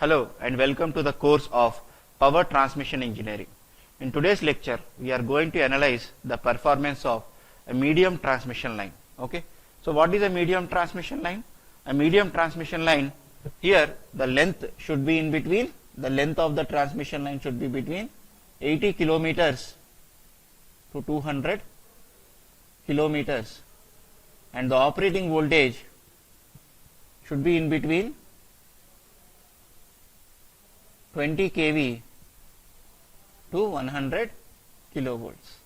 Hello and welcome to the course of Power Transmission Engineering. In today's lecture, we are going to analyze the performance of a medium transmission line. Okay. So what is a medium transmission line? A medium transmission line, here the length should be in between, the length of the transmission line should be between 80 kilometers to 200 kilometers, and the operating voltage should be in between 20 kV to 100 kilovolts.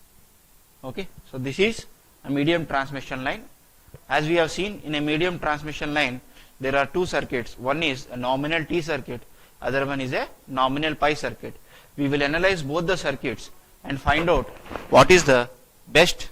Okay, so this is a medium transmission line. As we have seen, in a medium transmission line there are two circuits. One is a nominal T circuit, other one is a nominal pi circuit. We will analyze both the circuits and find out what is the best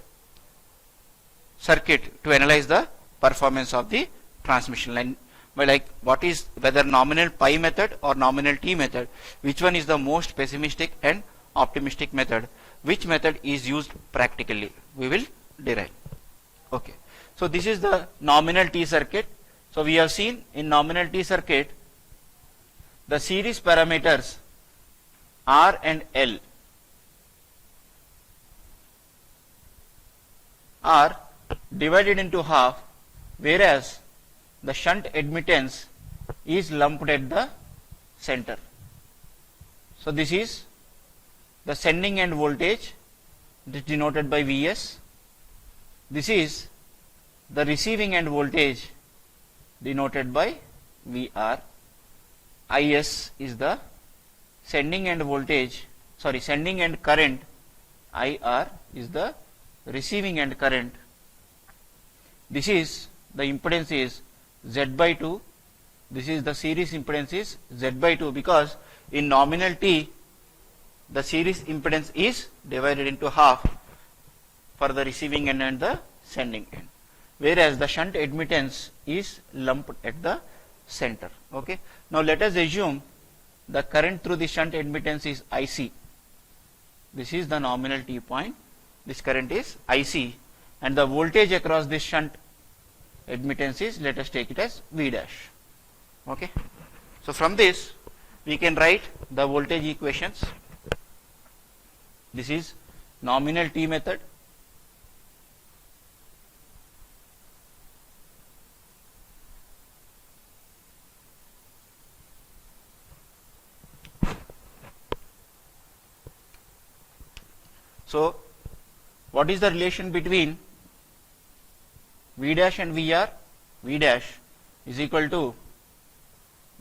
circuit to analyze the performance of the transmission line. But like, what is whether nominal pi method or nominal T method, which one is the most pessimistic and optimistic method, which method is used practically, we will derive. Okay, so this is the nominal T circuit. So we have seen in nominal T circuit the series parameters R and L are divided into half, whereas the shunt admittance is lumped at the center. So this is the sending end voltage, this is denoted by Vs. This is the receiving end voltage, denoted by Vr. Is is the sending end voltage, sending end current. Ir is the receiving end current. This is the impedance is Z by 2. This is the series impedance is Z by 2, because in nominal T the series impedance is divided into half for the receiving end and the sending end, whereas the shunt admittance is lumped at the center. Okay. Now let us assume the current through the shunt admittance is IC. This is the nominal T point. This current is IC, and the voltage across this shunt admittance is, let us take it as V dash. Okay. So from this we can write the voltage equations. This is nominal T method. So what is the relation between V dash and Vr? V dash is equal to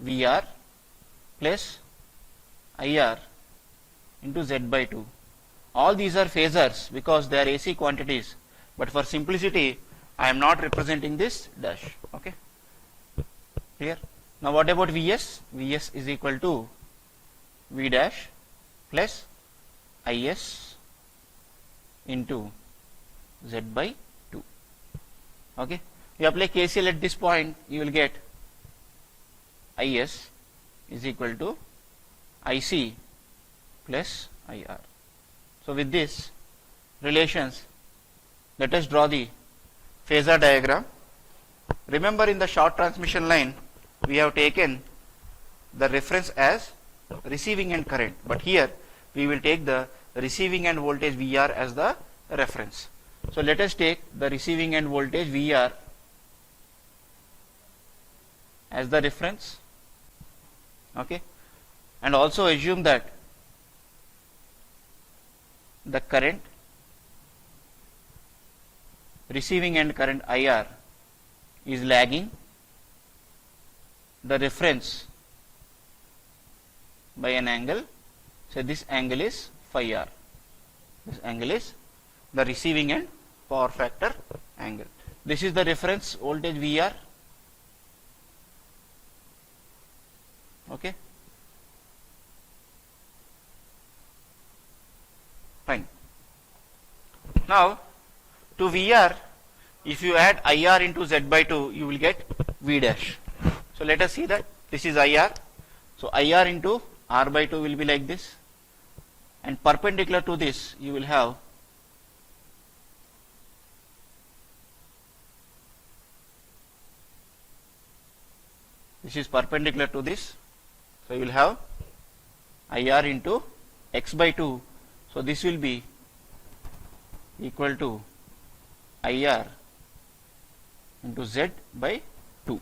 Vr plus Ir into Z by 2. All these are phasors because they are AC quantities, but for simplicity I am not representing this dash. Okay, clear? Now what about Vs? Vs is equal to V dash plus Is into Z by 2. Okay, you apply KCL at this point, you will get Is is equal to IC plus IR. So with this relations, let us draw the phasor diagram. Remember, in the short transmission line we have taken the reference as receiving end current, but here we will take the receiving end voltage Vr as the reference. So let us take the receiving end voltage Vr as the reference. Okay, and also assume that the current, receiving end current Ir, is lagging the reference by an angle. So this angle is phi r. This angle is the receiving end power factor angle. This is the reference voltage Vr. Okay, fine. Now to Vr, if you add Ir into Z by 2, you will get V dash. So let us see that this is Ir. So Ir into R by 2 will be like this, and perpendicular to this you will have this is perpendicular to this, So you will have IR into x by 2. So this will be equal to IR into Z by 2.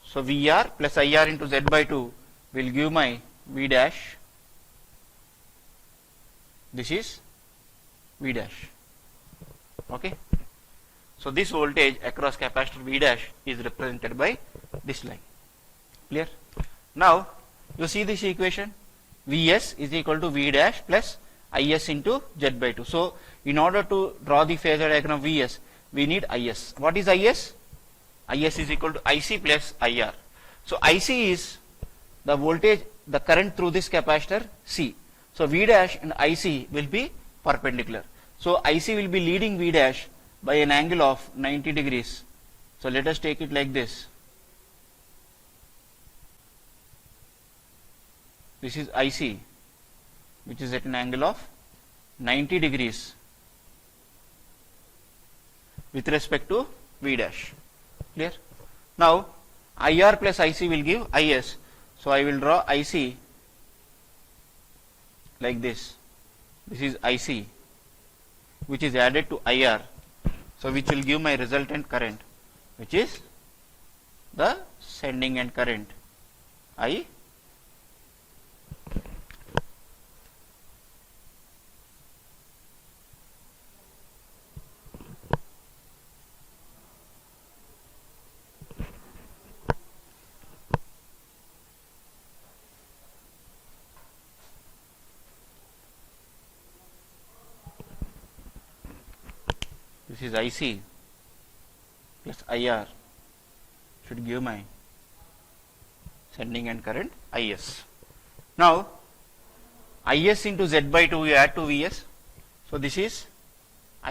So VR plus IR into Z by 2 will give my V dash. This is V dash. Okay. So this voltage across capacitor V dash is represented by this line. Clear? Now you see this equation, Vs is equal to V dash plus Is into Z by 2. So in order to draw the phasor diagram of Vs, we need Is. What is Is? Is is equal to Ic plus IR. So Ic is the voltage, the current through this capacitor C. So V dash and Ic will be perpendicular. So Ic will be leading V dash by an angle of 90 degrees. So let us take it like this. This is Ic, which is at an angle of 90 degrees with respect to V dash. Clear? Now IR plus Ic will give Is. So I will draw Ic like this. This is Ic, which is added to IR. So which will give my resultant current, which is the sending end current I. This is Ic plus IR should give my sending end current Is. Now Is into Z by 2 you add to Vs. So this is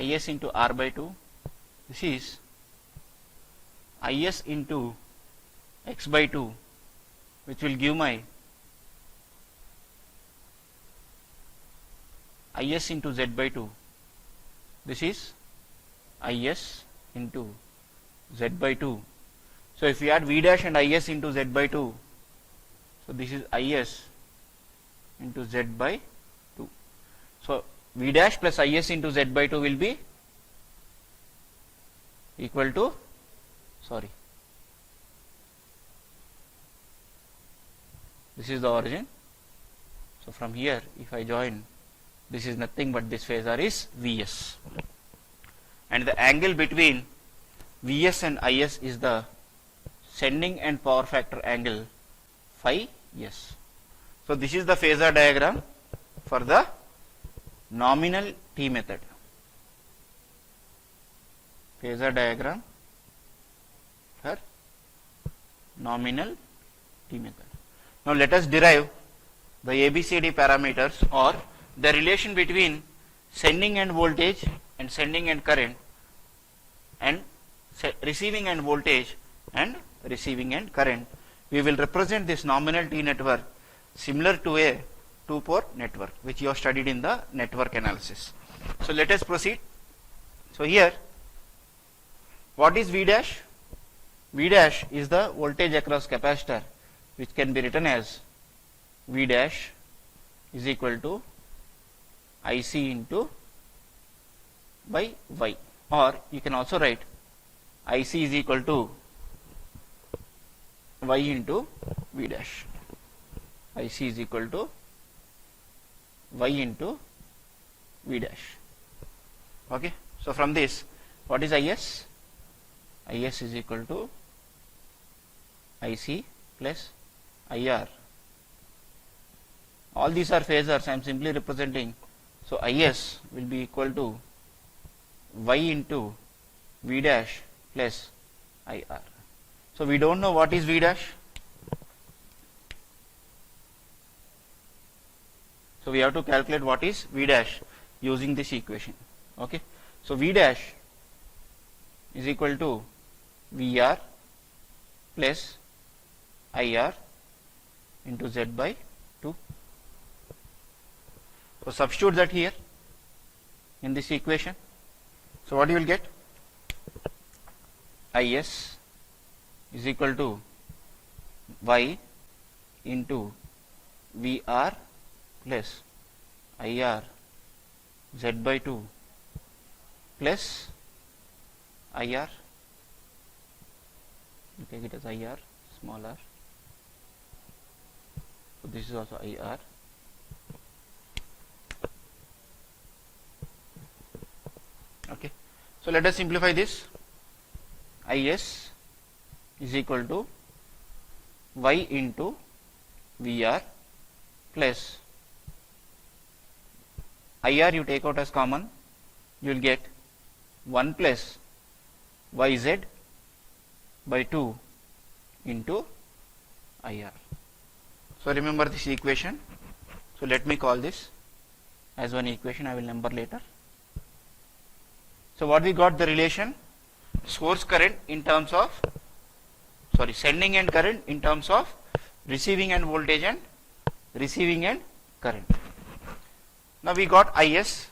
Is into R by 2. This is Is into X by 2, which will give my Is into Z by 2. This is Is into Z by 2. So if we add V dash and Is into Z by 2, so this is Is into Z by 2. So V dash plus Is into Z by 2 will be equal to, this is the origin. So from here if I join, this is nothing but this phasor is Vs. And the angle between Vs and Is is the sending and power factor angle phi s. So this is the phasor diagram for the nominal T method. Phasor diagram for nominal T method. Now let us derive the ABCD parameters or the relation between sending end voltage and sending end current and receiving end voltage and receiving end current. We will represent this nominal T network similar to a two-port network, which you have studied in the network analysis. So let us proceed. So here, what is V dash? V dash is the voltage across capacitor, which can be written as V dash is equal to Ic into by Y, or you can also write Ic is equal to Y into V dash. Ic is equal to Y into V dash. Okay. So from this, what is Is? Is is equal to Ic plus IR. All these are phasors. I am simply representing. So Is will be equal to Y into V dash plus IR. So we don't know what is V dash. So we have to calculate what is V dash using this equation. Okay. So V dash is equal to VR plus IR into Z by 2. So substitute that here in this equation. So what you will get? Is is equal to Y into VR plus IR Z by 2 plus IR, you take it as IR small r, so this is also IR. Okay, so let us simplify this. IS is equal to Y into VR plus IR you take out as common, you will get 1 plus YZ by 2 into IR. So remember this equation. So let me call this as one equation, I will number later. So what we got, the relation source current in terms of, sending end current in terms of receiving end voltage and receiving end current. Now we got IS,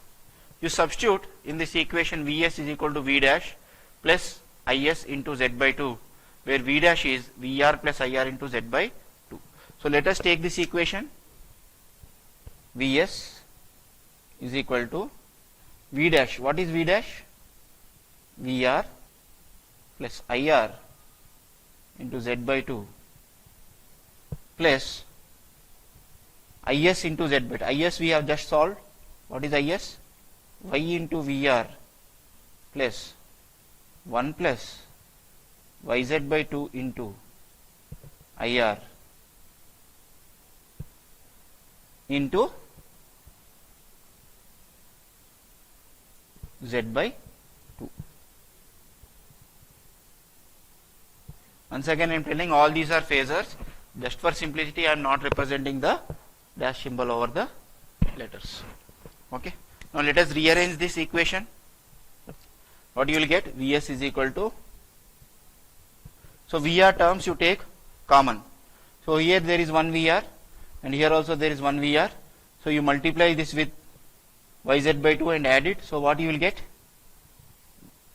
you substitute in this equation Vs is equal to V dash plus Is into Z by 2, where V dash is VR plus IR into Z by 2. So let us take this equation. Vs is equal to V dash, what is V dash? VR plus IR into Z by 2 plus Is into Z by 2. Is we have just solved. What is Is? Y into VR plus 1 plus YZ by 2 into IR into Z by 2. Once again I am telling all these are phasors. Just for simplicity I am not representing the dash symbol over the letters. Okay. Now let us rearrange this equation. What you will get? Vs is equal to, so VR terms you take common. So here there is one VR and here also there is one VR. So you multiply this with YZ by 2 and add it. So what you will get?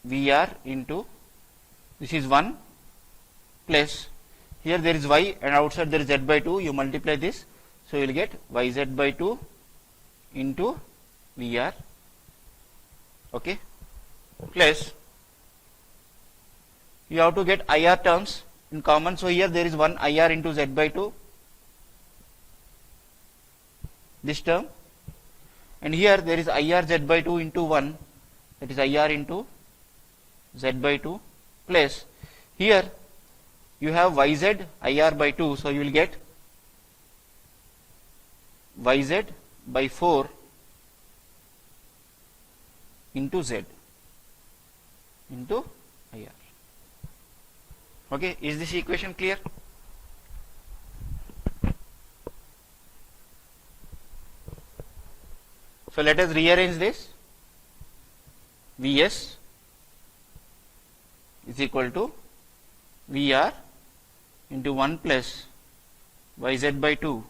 VR into, this is 1 plus, here there is Y and outside there is Z by 2, you multiply this. So you will get YZ by 2 into VR, okay, plus you have to get IR terms in common. So here there is one IR into Z by 2, this term, and here there is IR Z by 2 into 1, that is IR into Z by 2, plus here you have YZ IR by 2, so you will get YZ by 4 into Z into IR. Okay, is this equation clear? So let us rearrange this. Vs is equal to VR into 1 plus YZ by 2.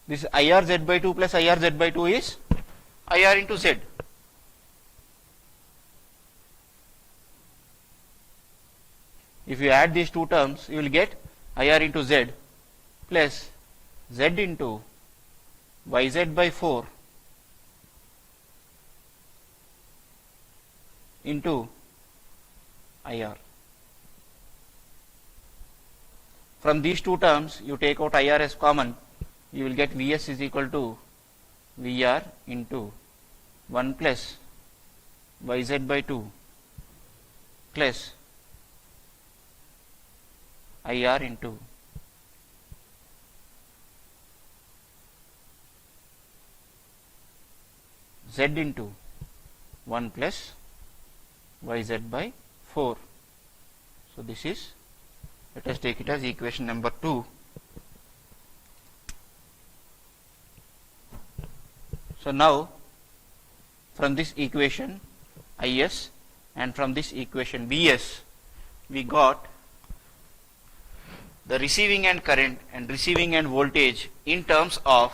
This IR Z by 2 plus IR Z by 2 is IR into Z. If you add these two terms, you will get IR into Z plus Z into YZ by 4 into IR. From these two terms, you take out IR as common, you will get Vs is equal to VR into 1 plus YZ by 2 plus IR into Z into 1 plus YZ by 4. So this is, let us take it as equation number 2. So now from this equation Is and from this equation Vs, we got the receiving end current and receiving end voltage in terms of,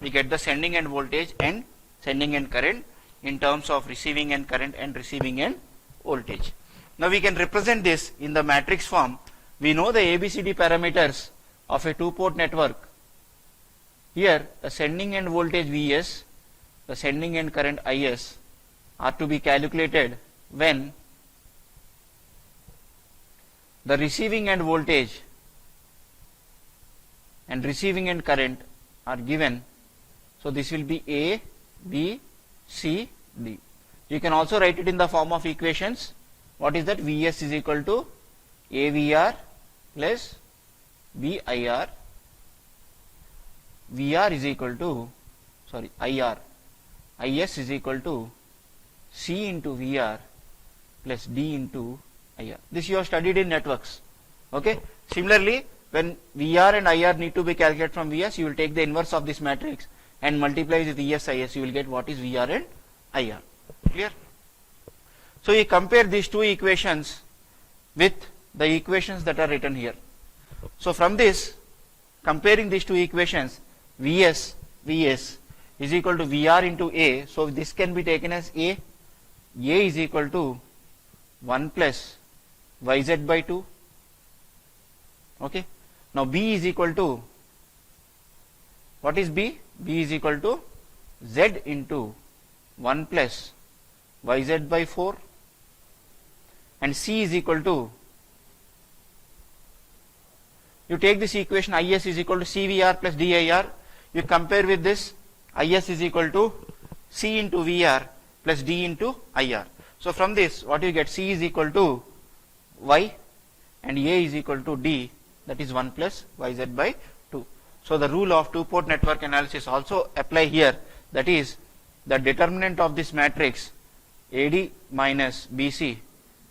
we get the sending end voltage and sending end current in terms of receiving end current and receiving end voltage. Now we can represent this in the matrix form We know the ABCD parameters of a two-port network. Here the sending end voltage Vs, the sending end current Is are to be calculated when the receiving end voltage and receiving end current are given. So this will be A, B, C, D. You can also write it in the form of equations. What is that? Vs is equal to AVR plus VIR. VR is equal to, IR. Is is equal to C into VR plus D into IR. This you have studied in networks. Okay. Similarly, when VR and IR need to be calculated from Vs, you will take the inverse of this matrix and multiply with ES, IS. You will get what is VR and IR. Clear? So you compare these two equations with the equations that are written here. So from this, comparing these two equations, Vs is equal to VR into A. So this can be taken as A is equal to 1 plus Yz by 2. Okay. Now B is equal to, what is B? B is equal to Z into 1 plus Yz by 4, and C is equal to, you take this equation Is is equal to CVR plus DIR, you compare with this, Is is equal to C into VR plus D into IR. So from this, what you get? C is equal to Y and A is equal to D, that is 1 plus Yz by 2. So the rule of two-port network analysis also apply here, that is the determinant of this matrix AD minus BC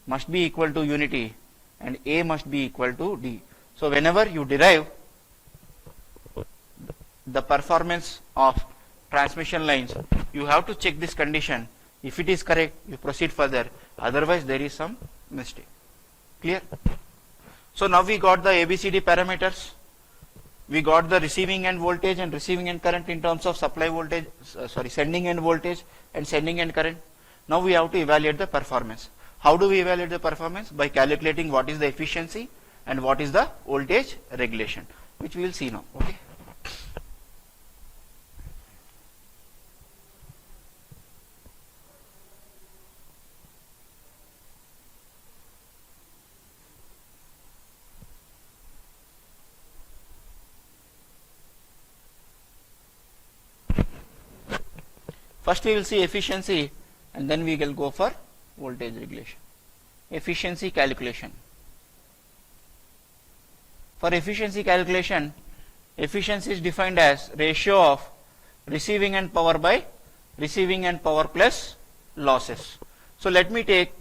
must be equal to unity and A must be equal to D. So whenever you derive the performance of transmission lines, you have to check this condition. If it is correct, you proceed further, otherwise there is some mistake. Clear? So now we got the ABCD parameters, we got the receiving end voltage and receiving end current in terms of supply voltage, sending end voltage and sending end current. Now we have to evaluate the performance. How do we evaluate the performance? By calculating what is the efficiency and what is the voltage regulation, which we will see now. Okay. First we will see efficiency and then we will go for voltage regulation. Efficiency calculation. For efficiency calculation, efficiency is defined as ratio of receiving end power by receiving end power plus losses. So let me take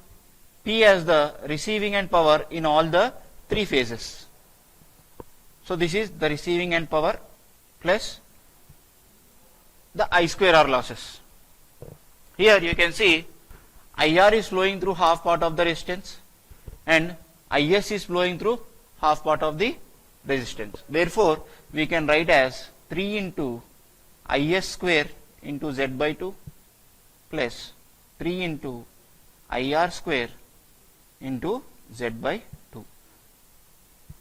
P as the receiving end power in all the three phases. So this is the receiving end power plus the I square R losses. Here you can see IR is flowing through half part of the resistance and IS is flowing through half part of the resistance. Therefore, we can write as 3 into IS square into Z by 2 plus 3 into IR square into Z by 2.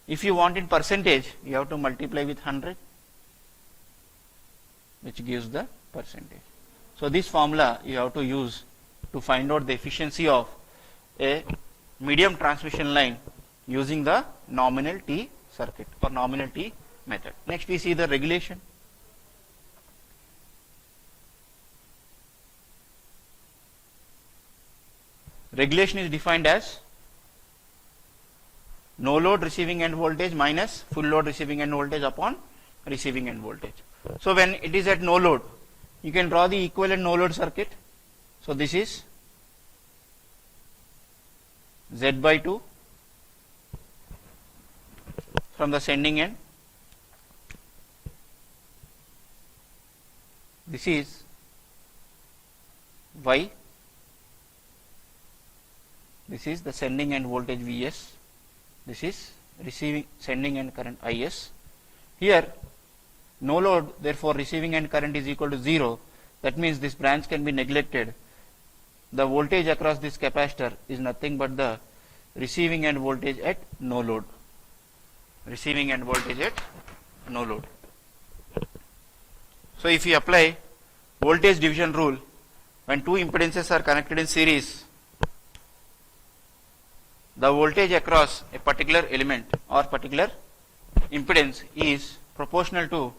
If you want in percentage, you have to multiply with 100, which gives the percentage. So this formula you have to use to find out the efficiency of a medium transmission line using the nominal T circuit or nominal T method. Next we see the regulation. Regulation is defined as no load receiving end voltage minus full load receiving end voltage upon receiving end voltage. So when it is at no load, you can draw the equivalent no load circuit. So this is Z by 2 from the sending end. This is Y. This is the sending end voltage Vs. This is receiving sending end current Is. Here no load, therefore receiving end current is equal to 0. That means this branch can be neglected. The voltage across this capacitor is nothing but the receiving end voltage at no load. receiving end voltage at no load. So if you apply voltage division rule, when two impedances are connected in series, the voltage across a particular element or particular impedance is proportional to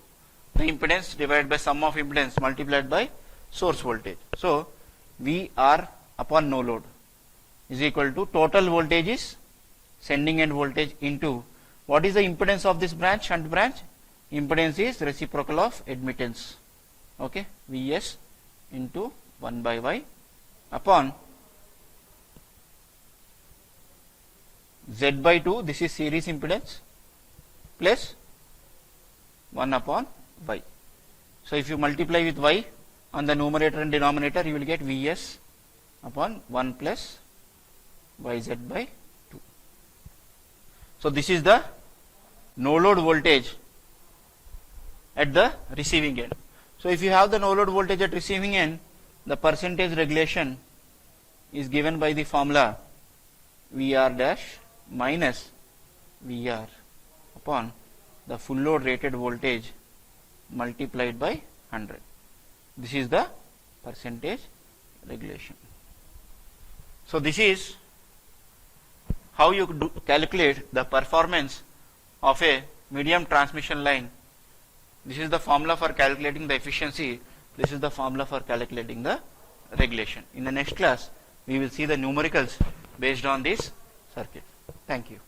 the impedance divided by sum of impedance multiplied by source voltage. So VR upon no load is equal to total voltage is sending end voltage into what is the impedance of this branch, shunt branch? Impedance is reciprocal of admittance. Okay, Vs into 1 by Y upon Z by 2, this is series impedance, plus 1 upon Y. So if you multiply with Y on the numerator and denominator, you will get Vs upon 1 plus Yz by 2. So this is the no load voltage at the receiving end. So if you have the no load voltage at receiving end, the percentage regulation is given by the formula VR dash minus VR upon the full load rated voltage multiplied by 100. This is the percentage regulation. So this is how you calculate the performance of a medium transmission line. This is the formula for calculating the efficiency. This is the formula for calculating the regulation. In the next class, we will see the numericals based on this circuit. Thank you.